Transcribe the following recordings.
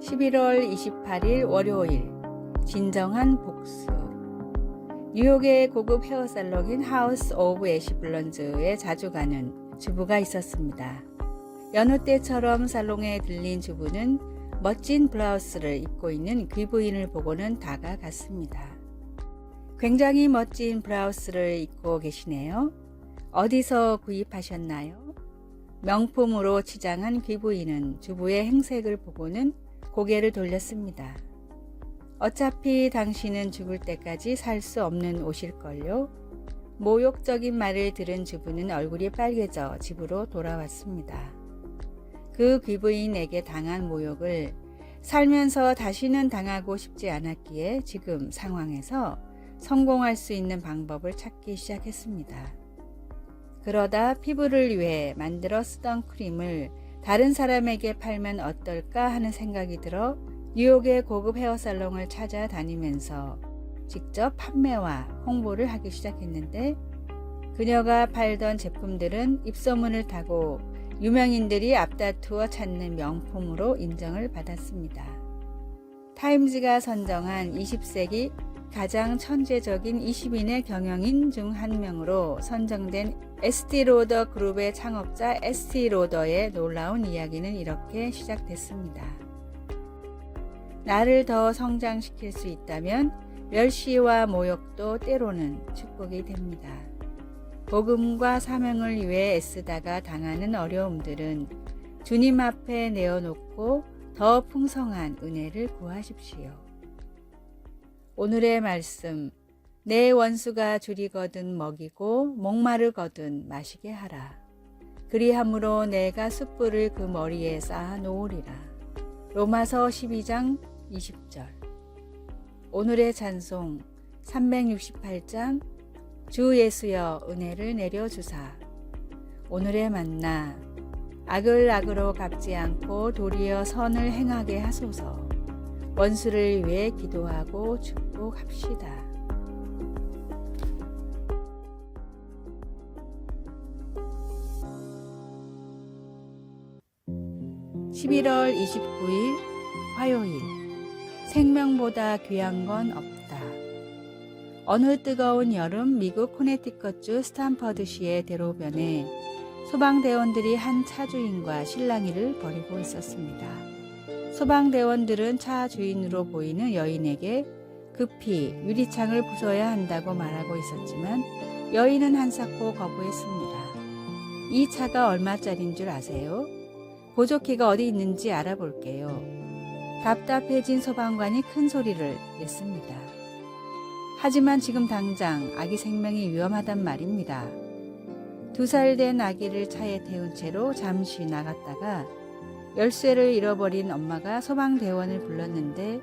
11월 28일 월요일 진정한 복수. 뉴욕의 고급 헤어살롱인 하우스 오브 애쉬블론즈에 자주 가는 주부가 있었습니다. 여느 때처럼 살롱에 들린 주부는 멋진 블라우스를 입고 있는 귀부인을 보고는 다가갔습니다. 굉장히 멋진 블라우스를 입고 계시네요. 어디서 구입하셨나요? 명품으로 치장한 귀부인은 주부의 행색을 보고는 고개를 돌렸습니다. 어차피 당신은 죽을 때까지 살 수 없는 옷일걸요? 모욕적인 말을 들은 주부는 얼굴이 빨개져 집으로 돌아왔습니다. 그 귀부인에게 당한 모욕을 살면서 다시는 당하고 싶지 않았기에 지금 상황에서 성공할 수 있는 방법을 찾기 시작했습니다. 그러다 피부를 위해 만들어 쓰던 크림을 다른 사람에게 팔면 어떨까 하는 생각이 들어 뉴욕의 고급 헤어살롱을 찾아다니면서 직접 판매와 홍보를 하기 시작했는데, 그녀가 팔던 제품들은 입소문을 타고 유명인들이 앞다투어 찾는 명품으로 인정을 받았습니다. 타임즈가 선정한 20세기 가장 천재적인 20인의 경영인 중 한 명으로 선정된 에스티 로더 그룹의 창업자 에스티 로더의 놀라운 이야기는 이렇게 시작됐습니다. 나를 더 성장시킬 수 있다면 멸시와 모욕도 때로는 축복이 됩니다. 복음과 사명을 위해 애쓰다가 당하는 어려움들은 주님 앞에 내어놓고 더 풍성한 은혜를 구하십시오. 오늘의 말씀, 내 원수가 줄이거든 먹이고 목마르거든 마시게 하라. 그리함으로 내가 숯불을 그 머리에 쌓아 놓으리라. 로마서 12장 20절. 오늘의 찬송 368장 주 예수여 은혜를 내려주사. 오늘의 만나 악을 악으로 갚지 않고 도리어 선을 행하게 하소서. 원수를 위해 기도하고 축복합시다. 11월 29일 화요일. 생명보다 귀한 건 없다. 어느 뜨거운 여름 미국 코네티컷주 스탠퍼드시의 대로변에 소방대원들이 한 차주인과 실랑이를 벌이고 있었습니다. 소방대원들은 차 주인으로 보이는 여인에게 급히 유리창을 부숴야 한다고 말하고 있었지만 여인은 한사코 거부했습니다. 이 차가 얼마짜린 줄 아세요? 보조키가 어디 있는지 알아볼게요. 답답해진 소방관이 큰 소리를 냈습니다. 하지만 지금 당장 아기 생명이 위험하단 말입니다. 2살 된 아기를 차에 태운 채로 잠시 나갔다가 열쇠를 잃어버린 엄마가 소방대원을 불렀는데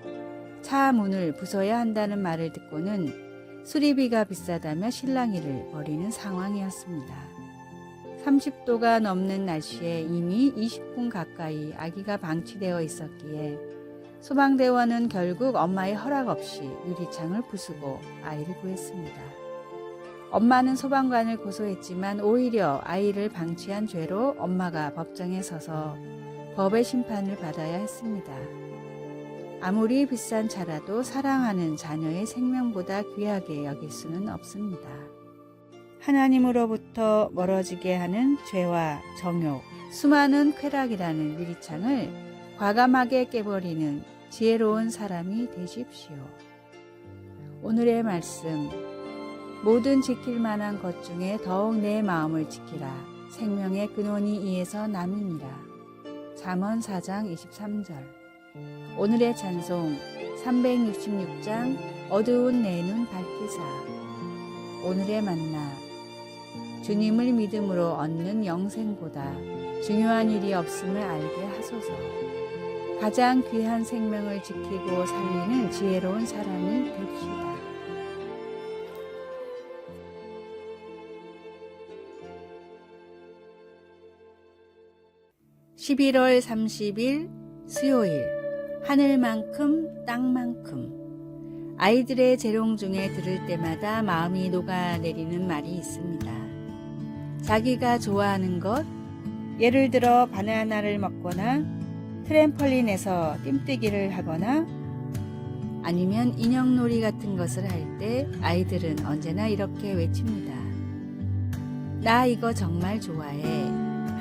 차 문을 부숴야 한다는 말을 듣고는 수리비가 비싸다며 실랑이를 벌이는 상황이었습니다. 30도가 넘는 날씨에 이미 20분 가까이 아기가 방치되어 있었기에 소방대원은 결국 엄마의 허락 없이 유리창을 부수고 아이를 구했습니다. 엄마는 소방관을 고소했지만 오히려 아이를 방치한 죄로 엄마가 법정에 서서 법의 심판을 받아야 했습니다. 아무리 비싼 차라도 사랑하는 자녀의 생명보다 귀하게 여길 수는 없습니다. 하나님으로부터 멀어지게 하는 죄와 정욕, 수많은 쾌락이라는 유리창을 과감하게 깨버리는 지혜로운 사람이 되십시오. 오늘의 말씀, 모든 지킬 만한 것 중에 더욱 내 마음을 지키라. 생명의 근원이 이에서 남이니라. 잠언 4장 23절. 오늘의 찬송 366장 어두운 내 눈 밝히사. 오늘의 만나 주님을 믿음으로 얻는 영생보다 중요한 일이 없음을 알게 하소서. 가장 귀한 생명을 지키고 살리는 지혜로운 사람이 됩시다. (11월 30일) 수요일. 하늘만큼 땅만큼. 아이들의 재롱 중에 들을 때마다 마음이 녹아내리는 말이 있습니다. 자기가 좋아하는 것, 예를 들어 바나나를 먹거나 트램펄린에서 띰뛰기를 하거나 아니면 인형놀이 같은 것을 할 때 아이들은 언제나 이렇게 외칩니다. 나 이거 정말 좋아해.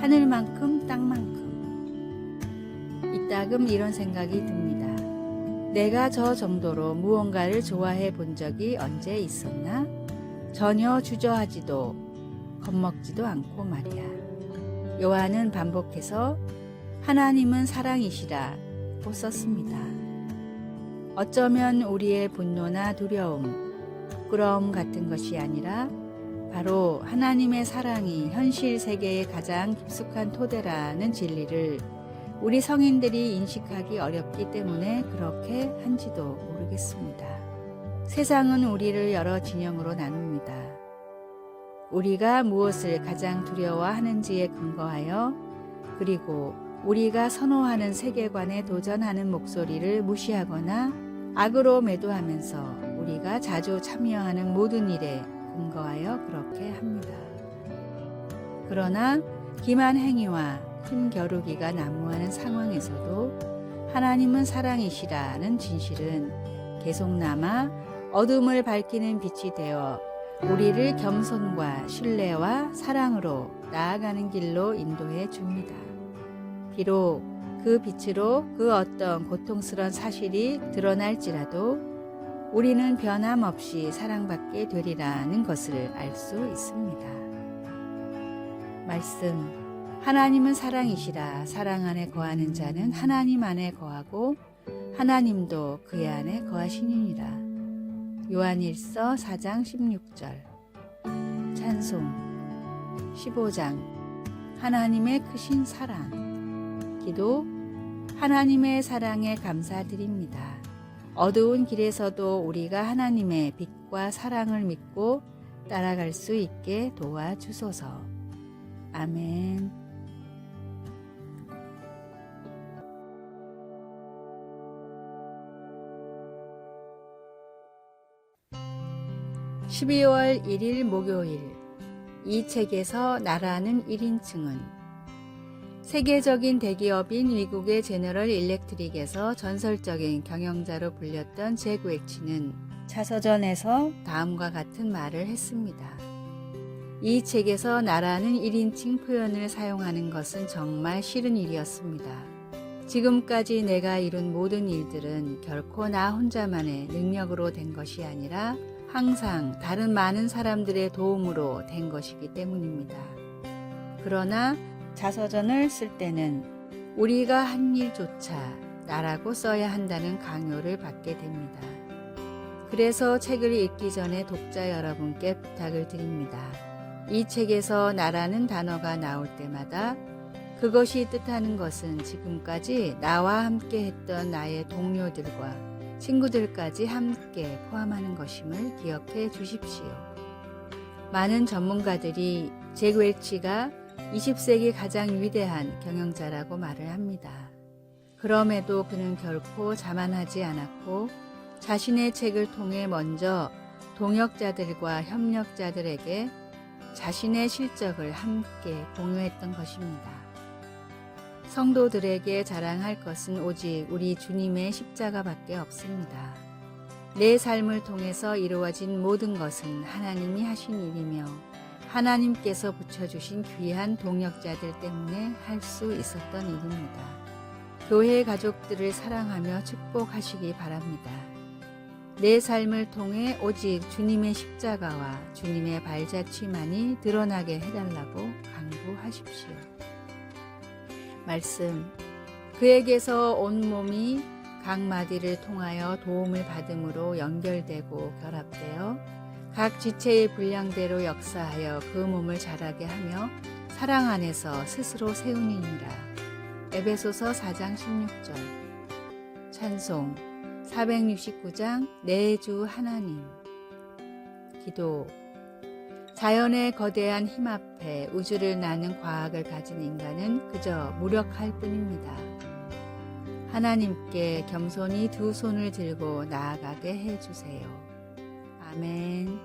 하늘만큼 땅만큼. 이따금 이런 생각이 듭니다. 내가 저 정도로 무언가를 좋아해 본 적이 언제 있었나? 전혀 주저하지도 겁먹지도 않고 말이야. 요한은 반복해서 하나님은 사랑이시라고 썼습니다. 어쩌면 우리의 분노나 두려움, 부끄러움 같은 것이 아니라 바로 하나님의 사랑이 현실 세계의 가장 깊숙한 토대라는 진리를 우리 성인들이 인식하기 어렵기 때문에 그렇게 한지도 모르겠습니다. 세상은 우리를 여러 진영으로 나눕니다. 우리가 무엇을 가장 두려워하는지에 근거하여 그리고 우리가 선호하는 세계관에 도전하는 목소리를 무시하거나 악으로 매도하면서 우리가 자주 참여하는 모든 일에 근거하여 그렇게 합니다. 그러나 기만 행위와 힘겨루기가 난무하는 상황에서도 하나님은 사랑이시라는 진실은 계속 남아 어둠을 밝히는 빛이 되어 우리를 겸손과 신뢰와 사랑으로 나아가는 길로 인도해 줍니다. 비록 그 빛으로 그 어떤 고통스러운 사실이 드러날지라도 우리는 변함없이 사랑받게 되리라는 것을 알 수 있습니다. 말씀, 하나님은 사랑이시라. 사랑 안에 거하는 자는 하나님 안에 거하고 하나님도 그의 안에 거하시니라. 요한일서 4장 16절. 찬송 15장 하나님의 크신 사랑. 기도, 하나님의 사랑에 감사드립니다. 어두운 길에서도 우리가 하나님의 빛과 사랑을 믿고 따라갈 수 있게 도와주소서. 아멘. (12월 1일) 목요일. 이 책에서 나라는 1인칭은 세계적인 대기업인 미국의 제너럴 일렉트릭에서 전설적인 경영자로 불렸던 잭 웰치는 자서전에서 다음과 같은 말을 했습니다. 이 책에서 나라는 1인칭 표현을 사용하는 것은 정말 싫은 일이었습니다. 지금까지 내가 이룬 모든 일들은 결코 나 혼자만의 능력으로 된 것이 아니라 항상 다른 많은 사람들의 도움으로 된 것이기 때문입니다. 그러나 자서전을 쓸 때는 우리가 한 일조차 나라고 써야 한다는 강요를 받게 됩니다. 그래서 책을 읽기 전에 독자 여러분께 부탁을 드립니다. 이 책에서 나라는 단어가 나올 때마다 그것이 뜻하는 것은 지금까지 나와 함께 했던 나의 동료들과 친구들까지 함께 포함하는 것임을 기억해 주십시오. 많은 전문가들이 잭 웰치가 20세기 가장 위대한 경영자라고 말을 합니다. 그럼에도 그는 결코 자만하지 않았고 자신의 책을 통해 먼저 동역자들과 협력자들에게 자신의 실적을 함께 공유했던 것입니다. 성도들에게 자랑할 것은 오직 우리 주님의 십자가밖에 없습니다. 내 삶을 통해서 이루어진 모든 것은 하나님이 하신 일이며 하나님께서 붙여주신 귀한 동역자들 때문에 할 수 있었던 일입니다. 교회 가족들을 사랑하며 축복하시기 바랍니다. 내 삶을 통해 오직 주님의 십자가와 주님의 발자취만이 드러나게 해달라고 간구하십시오. 말씀, 그에게서 온몸이 각 마디를 통하여 도움을 받음으로 연결되고 결합되어 각 지체의 분량대로 역사하여 그 몸을 자라게 하며 사랑 안에서 스스로 세우니라. 에베소서 4장 16절. 찬송 469장 내 주 하나님. 기도, 자연의 거대한 힘 앞에 우주를 나는 과학을 가진 인간은 그저 무력할 뿐입니다. 하나님께 겸손히 두 손을 들고 나아가게 해주세요. 아멘.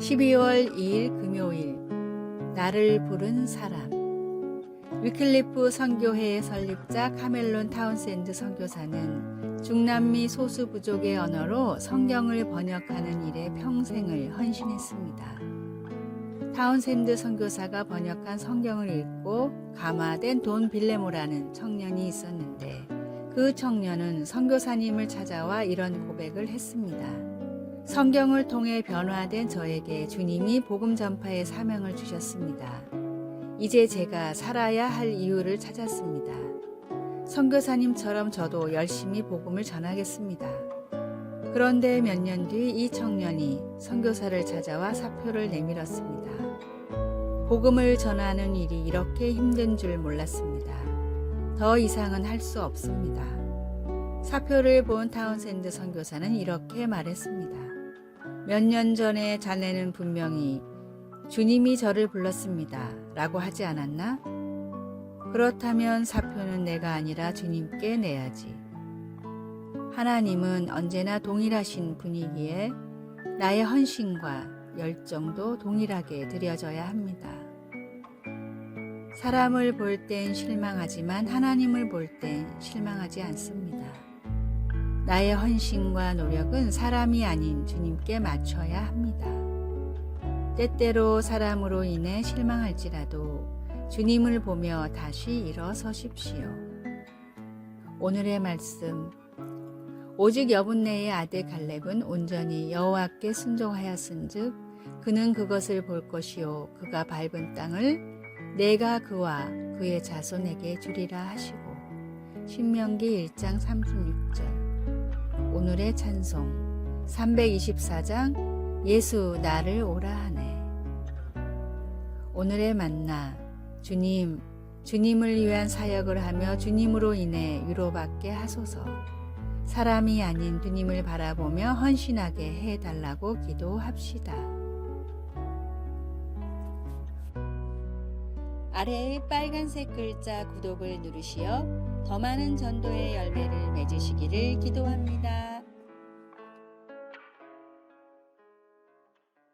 12월 2일 금요일, 나를 부른 사람. 위클리프 선교회의 설립자 카멜론 타운센드 선교사는 중남미 소수 부족의 언어로 성경을 번역하는 일에 평생을 헌신했습니다. 타운센드 선교사가 번역한 성경을 읽고 감화된 돈 빌레모라는 청년이 있었는데, 그 청년은 선교사님을 찾아와 이런 고백을 했습니다. 성경을 통해 변화된 저에게 주님이 복음 전파의 사명을 주셨습니다. 이제 제가 살아야 할 이유를 찾았습니다. 선교사님처럼 저도 열심히 복음을 전하겠습니다. 그런데 몇 년 뒤 이 청년이 선교사를 찾아와 사표를 내밀었습니다. 복음을 전하는 일이 이렇게 힘든 줄 몰랐습니다. 더 이상은 할 수 없습니다. 사표를 본 타운센드 선교사는 이렇게 말했습니다. 몇 년 전에 자네는 분명히 주님이 저를 불렀습니다 라고 하지 않았나? 그렇다면 사표는 내가 아니라 주님께 내야지. 하나님은 언제나 동일하신 분이기에 나의 헌신과 열정도 동일하게 드려져야 합니다. 사람을 볼 땐 실망하지만 하나님을 볼 땐 실망하지 않습니다. 나의 헌신과 노력은 사람이 아닌 주님께 맞춰야 합니다. 때때로 사람으로 인해 실망할지라도 주님을 보며 다시 일어서십시오. 오늘의 말씀. 오직 여분네의 아들 갈렙은 온전히 여호와께 순종하였은즉 그는 그것을 볼 것이요 그가 밟은 땅을 내가 그와 그의 자손에게 주리라 하시고. 신명기 1장 36절. 오늘의 찬송 324장 예수 나를 오라 하네. 오늘의 만나. 주님을 위한 사역을 하며 주님으로 인해 위로받게 하소서. 사람이 아닌 주님을 바라보며 헌신하게 해달라고 기도합시다. 아래의 빨간색 글자 구독을 누르시어 더 많은 전도의 열매를 맺으시기를 기도합니다.